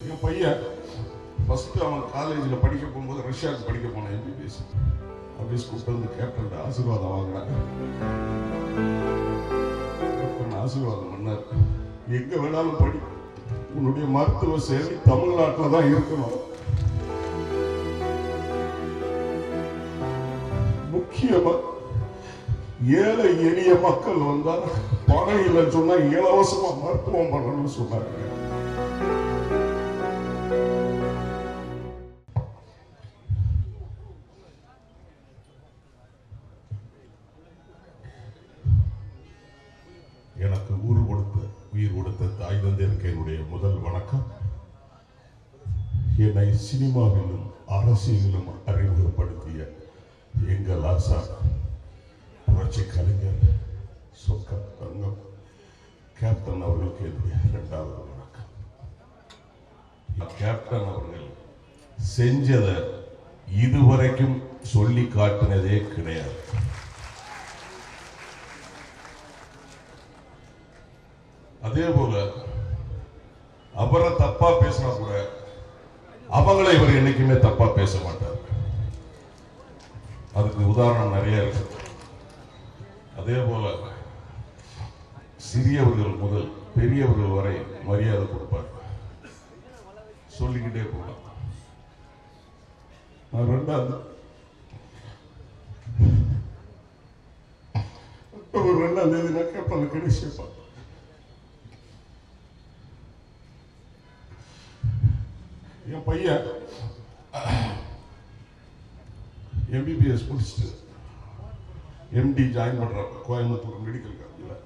என் பையன் ஃபர்ஸ்ட் அவன் காலேஜில் படிக்க போகும்போது ரஷ்யாவுக்கு படிக்க போனான் எம்பிபிஎஸ். ஆஃபீஸ் கூப்பிட்டு வந்து கேப்டன் ஆசீர்வாதம் வாங்கினாங்க. கேப்டன் ஆசீர்வாதம் பண்ணார். எங்க வேணாலும் படி, உன்னுடைய மருத்துவ சேவை தமிழ்நாட்டில் தான் இருக்கணும். முக்கியமா ஏழை எளிய மக்கள் வந்தா பணம் இல்லைன்னு சொன்னா இலவசமா மருத்துவம் பண்ணணும்னு சொன்னாங்க. எனக்கு உயிர் கொடுத்த தாய் தந்தையருக்கு என்னுடைய முதல் வணக்கம். என்னை சினிமாவிலும் அரசியலிலும் அறிமுகப்படுத்திய எங்கள் ஆசா புரட்சி கலைஞர் சொக்க தங்கம் கேப்டன் அவர்களுக்கு என்னுடைய இரண்டாவது வணக்கம். கேப்டன் அவர்கள் செஞ்சதை இதுவரைக்கும் சொல்லி காட்டினதே கிடையாது. அதே போல அவரை தப்பா பேசினா கூட அவங்களை இவர் என்னைக்குமே தப்பா பேச மாட்டார். அதுக்கு உதாரணம் நிறைய இருக்கு. அதே போல சிறியவர்கள் முதல் பெரியவர்கள் வரை மரியாதை கொடுப்பார். சொல்லிக்கிட்டே போகலாம். அக்டோபர் 2ஆம் தேதி நான் கேப்டன் கடைசியா என் பையன் எம்பிபிஎஸ் முடிச்சுட்டு எம்டி ஜாயின் பண்ற கோயம்புத்தூர் மெடிக்கல் காலேஜில்.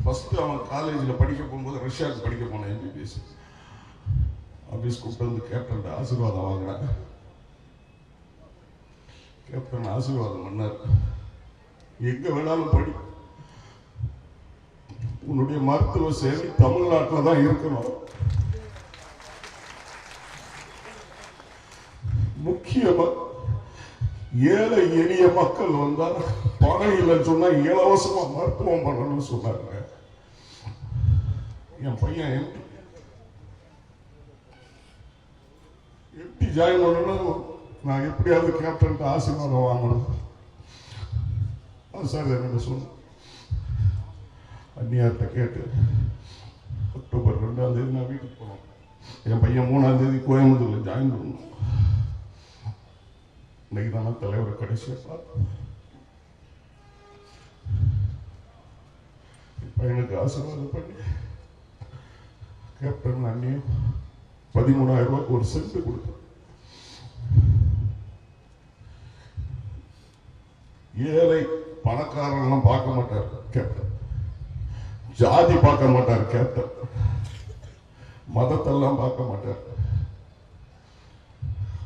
ஃபர்ஸ்ட் அவன் காலேஜில் படிக்க போகும்போது ரஷ்யாவுக்கு படிக்க போனான் எம்பிபிஎஸ். ஆஃபீஸ் கூப்பிட்டு வந்து கேப்டன் ஆசீர்வாதம் வாங்கினாங்க. கேப்டன் ஆசீர்வாதம் பண்ணார். எங்க வேணாலும் படி, உன்னுடைய மருத்துவ சேவை தமிழ்நாட்டில் தான் இருக்கணும். முக்கியமா ஏழை எளிய மக்கள் வந்தா பணம் இல்லைன்னு சொன்னா இலவசமா மருத்துவம் பண்ணணும்னு சொன்னாங்க. என் பையன் எப்படி ஜாயின் பண்ணணும், நான் எப்படியாவது கேப்டன் ஆசீர்வாதம் வாங்கணும். சார் என்ன சொன்ன அந்நியார்கிட்ட கேட்டு அக்டோபர் 2ஆம் தேதி நான் வீட்டுக்கு போனோம். என் பையன் 3ஆம் தேதி கோயம்புத்தூர்ல ஜாயின் பண்ணணும். இன்னைக்கு தானே தலைவரை கடைசியா பார்த்தேன். பையனுக்கு ஆசீர்வாதம் பண்ணி கேப்டன் அண்ணியும் 13,000 ரூபாய்க்கு ஒரு சென்ட் கொடுத்தேன். ஏழை பணக்காரன் பார்க்க மாட்டார் கேப்டன், ஜாதி பார்க்க மாட்டார் கேப்டன், மதத்தெல்லாம் பார்க்க மாட்டார்.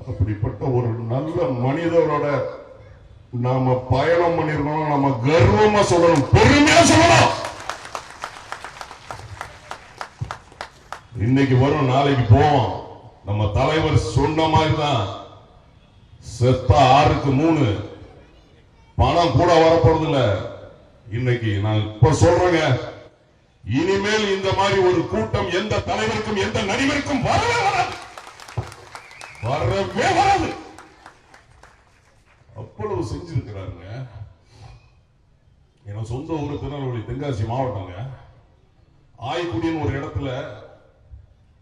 அப்படிப்பட்ட ஒரு நல்ல மனிதரோட நாம பயணம் பண்ணிருக்கோம். நம்ம கர்வமா சொல்லணும், பெருமையா சொல்லணும். இன்னைக்கு வரும், நாளைக்கு போவோம். நம்ம தலைவர் சொன்ன மாதிரி தான், செத்தா 6க்கு 3, பணம் கூட வரப்போறது இல்ல. இன்னைக்கு நான் இப்ப சொல்றேங்க, இனிமேல் இந்த மாதிரி ஒரு கூட்டம் எந்த தலைவருக்கும் எந்த நடிகருக்கும் வரவே வராது. அவ்வளவு செஞ்சிருக்கிறாருங்க. என் சொந்த ஊர் திருநெல்வேலி தென்காசி மாவட்டங்க. ஆய்க்குடின்னு ஒரு இடத்துல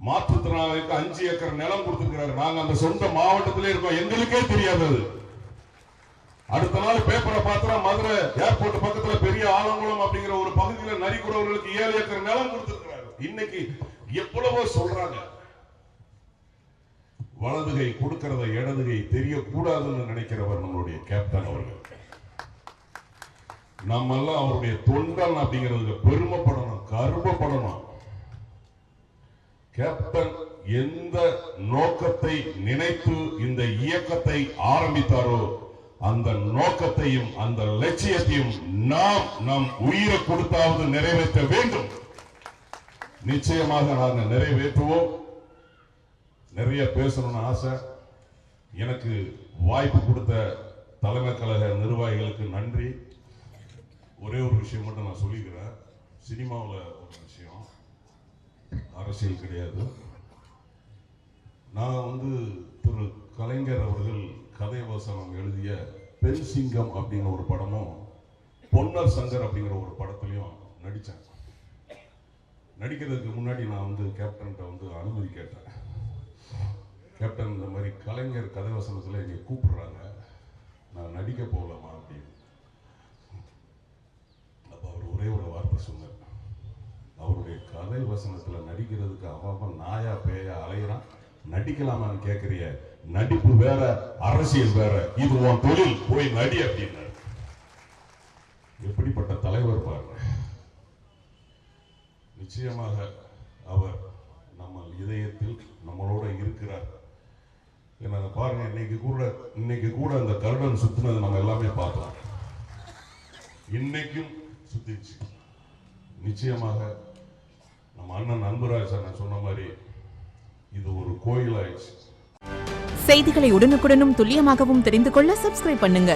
மாற்றுத்திறனாளிக்கு 5 ஏக்கர் நிலம் கொடுத்திருக்கிறாரு. நாங்க அந்த சொந்த மாவட்டத்திலே இருக்கோம், எங்களுக்கே தெரியாது. அடுத்த நாள் பேப்பரை பார்த்தா மதுரை ஏர்போர்ட் பக்கத்துல பெரிய ஆலங்குளம் அப்படிங்கிற ஒரு பகுதியில் நரிக்குறவர்களுக்கு 7 ஏக்கர் நிலம் கொடுத்திருக்கிறாரு. இன்னைக்கு எவ்வளவோ சொல்றாங்க. வலதுகை கொடுக்கிறத இடதுகை தெரியக்கூடாதுன்னு நினைக்கிறவர் நம்மளுடைய கேப்டன் அவர்கள். நம்ம எல்லாம் அவருடைய தொண்டன் அப்படிங்கிறதுக்கு பெருமைப்படணும், கர்வப்படணும். கேப்டன் எந்த நோக்கத்தை நினைத்து இந்த இயக்கத்தை ஆரம்பித்தாரோ அந்த நோக்கத்தையும் அந்த லட்சியத்தையும் நாம் நம் உயிரை கொடுத்தாவது நிறைவேற்ற வேண்டும். நிச்சயமாக நாங்கள் நிறைவேற்றுவோம். நிறைய பேசணும்னு ஆசை. எனக்கு வாய்ப்பு கொடுத்த தலைமை கழக நிர்வாகிகளுக்கு நன்றி. ஒரே ஒரு விஷயம் மட்டும் நான் சொல்லிக்கிறேன். சினிமாவில் ஒரு விஷயம், அரசியல் கிடையாது. நான் வந்து திரு கலைஞர் அவர்கள் கதை வசனம் எழுதிய பெண் சிங்கம் அப்படிங்கிற ஒரு படமும் பொன்னர் சங்கர் அப்படிங்கிற ஒரு படத்துலையும் நடித்தேன். நடிக்கிறதுக்கு முன்னாடி நான் வந்து கேப்டன்கிட்ட வந்து அனுமதி கேட்டேன். கேப்டன், இந்த மாதிரி கலைஞர் கதை வசனத்தில் என்னை கூப்பிடுறாங்க, நான் நடிக்க போகலாமா அப்படின்னு. அப்போ அவர் ஒரே ஒரு வார்த்தை சொன்னார், அவருடைய கதை வசனத்தில் நடிக்கிறதுக்கு அவன் நாயா பேயா அலையிறான், நடிக்கலாமான்னு கேட்குறிய, நடிப்பு வேற அரசியல் வேற, இது உன் தொழில், போய் நடி அப்படின்னாரு. எப்படிப்பட்ட தலைவர் பாருங்க. நிச்சயமாக அவர் நம்ம இதயத்தில் நம்மளோட இருக்கிறார். பாருங்க, இன்னைக்கு கூட அந்த கருடன் சுத்தினது நம்ம எல்லாமே பார்த்தோம். இன்னைக்கும் சுத்திச்சு. நிச்சயமாக நம்ம அண்ணன் அன்புராஜ் சார் சொன்ன மாதிரி இது ஒரு கோயில் ஆயிடுச்சு. செய்திகளை உடனுக்குடனும் துல்லியமாகவும் தெரிந்து கொள்ள சப்ஸ்கிரைப் பண்ணுங்க.